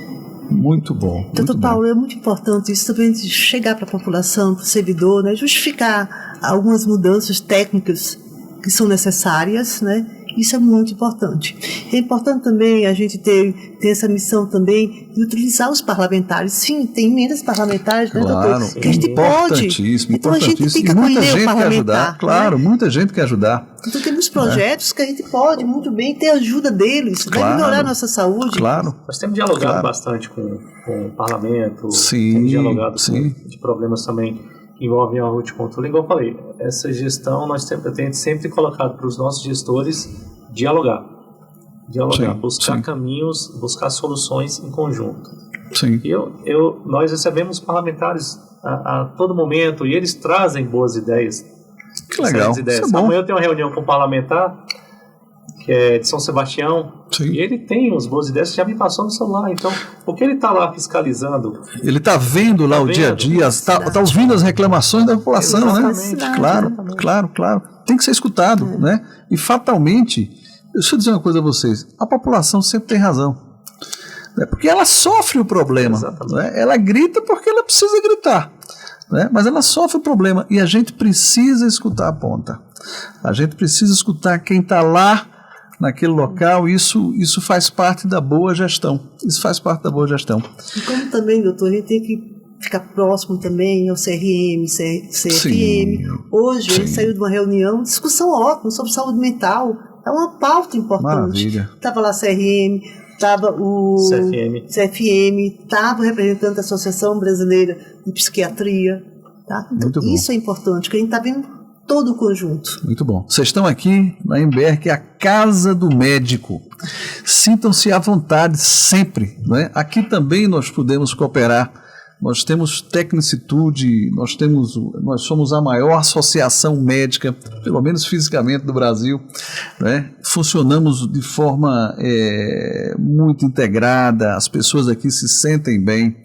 Muito bom. Doutor Paulo, é muito importante isso também de chegar para a população, para o servidor, né, justificar algumas mudanças técnicas que são necessárias, né? Isso é muito importante. É importante também a gente ter essa missão também de utilizar os parlamentares. Sim, tem emendas parlamentares, né, claro, doutor? Que a gente pode. Então a gente tem que acolher o parlamentar. Claro, né? Muita gente quer ajudar. Então temos projetos que a gente pode muito bem ter ajuda deles, vai melhorar a nossa saúde. Claro. Nós temos dialogado bastante com o parlamento, sim, temos dialogado sim. de problemas também que envolvem a horticultura. Igual eu falei, essa gestão nós temos sempre colocado para os nossos gestores dialogar, sim, buscar sim. caminhos, buscar soluções em conjunto. Sim. Nós recebemos parlamentares a todo momento e eles trazem boas ideias. Que legal. Ideias. Isso é bom. Amanhã eu tenho uma reunião com um parlamentar que é de São Sebastião, sim. E ele tem umas boas ideias que já me passou no celular. Então, o que ele está lá fiscalizando? Ele está vendo lá o dia a dia, está ouvindo as reclamações da população, exatamente, né? Claro. Tem que ser escutado, né? E fatalmente, deixa eu dizer uma coisa a vocês, a população sempre tem razão. Né? Porque ela sofre o problema. Né? Ela grita porque ela precisa gritar. Né? Mas ela sofre o problema e a gente precisa escutar a ponta. A gente precisa escutar quem está lá naquele local, isso faz parte da boa gestão. Isso faz parte da boa gestão. E como também, doutor, a gente tem que ficar próximo também ao CRM, CFM. Sim, hoje, sim. Ele saiu de uma reunião, discussão ótima sobre saúde mental. É uma pauta importante. Maravilha. Estava lá CRM, estava o CFM, estava o representante da Associação Brasileira de Psiquiatria. Tá? Então, isso é importante, que a gente está vendo todo o conjunto. Muito bom. Vocês estão aqui na MBR, que é a Casa do Médico. Sintam-se à vontade sempre. Né? Aqui também nós podemos cooperar. Nós temos tecnicitude, nós somos a maior associação médica, pelo menos fisicamente, do Brasil. Né? Funcionamos de forma muito integrada, as pessoas aqui se sentem bem.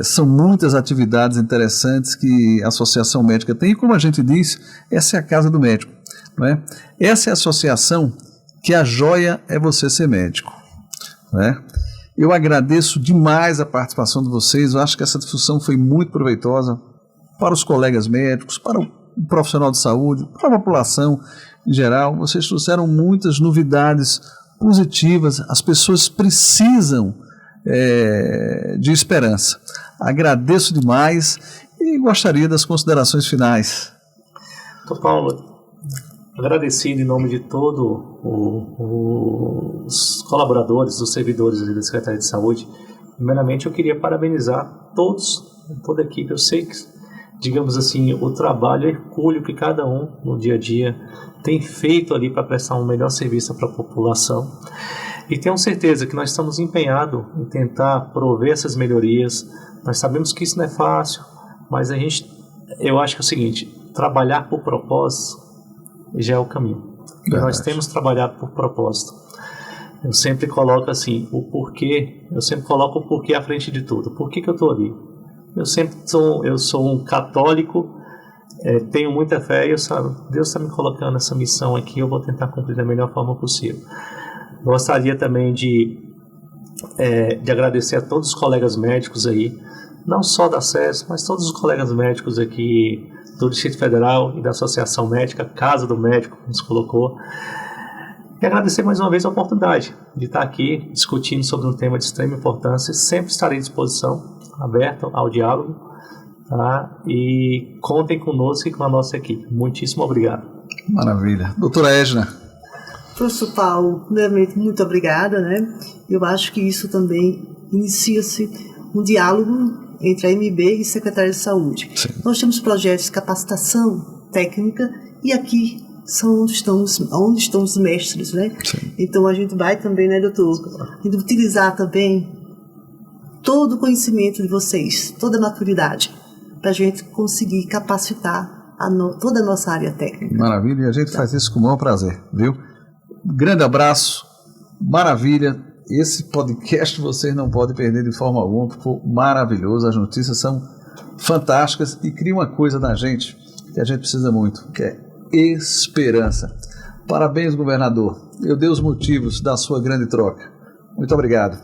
São muitas atividades interessantes que a Associação Médica tem, e como a gente diz, essa é a Casa do Médico. Não é? Essa é a associação que a joia é você ser médico. Não é? Eu agradeço demais a participação de vocês, eu acho que essa discussão foi muito proveitosa para os colegas médicos, para o profissional de saúde, para a população em geral. Vocês trouxeram muitas novidades positivas, as pessoas precisam de esperança. Agradeço demais e gostaria das considerações finais. Doutor Paulo, agradecido em nome de todos os colaboradores, os servidores da Secretaria de Saúde. Primeiramente, eu queria parabenizar toda a equipe. Eu sei que, digamos assim, o trabalho hercúleo que cada um no dia a dia tem feito ali para prestar um melhor serviço para a população. E tenho certeza que nós estamos empenhados em tentar prover essas melhorias. Nós sabemos que isso não é fácil, mas eu acho que é o seguinte, trabalhar por propósito já é o caminho. Nós temos trabalhado por propósito. Eu sempre coloco assim, o porquê, eu sempre coloco o porquê à frente de tudo. Por que eu estou ali? Eu sou um católico, tenho muita fé e Deus está me colocando essa missão aqui, eu vou tentar cumprir da melhor forma possível. Gostaria também de agradecer a todos os colegas médicos aí, não só da SES, mas todos os colegas médicos aqui do Distrito Federal e da Associação Médica, Casa do Médico, que nos colocou. E agradecer mais uma vez a oportunidade de estar aqui discutindo sobre um tema de extrema importância. Sempre estarei à disposição, aberto ao diálogo, tá? E contem conosco e com a nossa equipe. Muitíssimo obrigado. Maravilha. Doutora Edna. Professor Paulo, primeiramente, muito obrigada, né? Eu acho que isso também inicia-se um diálogo entre a MB e a Secretaria de Saúde. Sim. Nós temos projetos de capacitação técnica e aqui são onde estão os mestres, né? Sim. Então a gente vai também, né, doutor, utilizar também todo o conhecimento de vocês, toda a maturidade, para a gente conseguir capacitar toda a nossa área técnica. Maravilha, e a gente faz isso com o maior prazer, viu? Grande abraço, maravilha. Esse podcast vocês não podem perder de forma alguma, ficou maravilhoso, as notícias são fantásticas e cria uma coisa na gente que a gente precisa muito, que é esperança. Parabéns, governador. Eu dei os motivos da sua grande troca. Muito obrigado.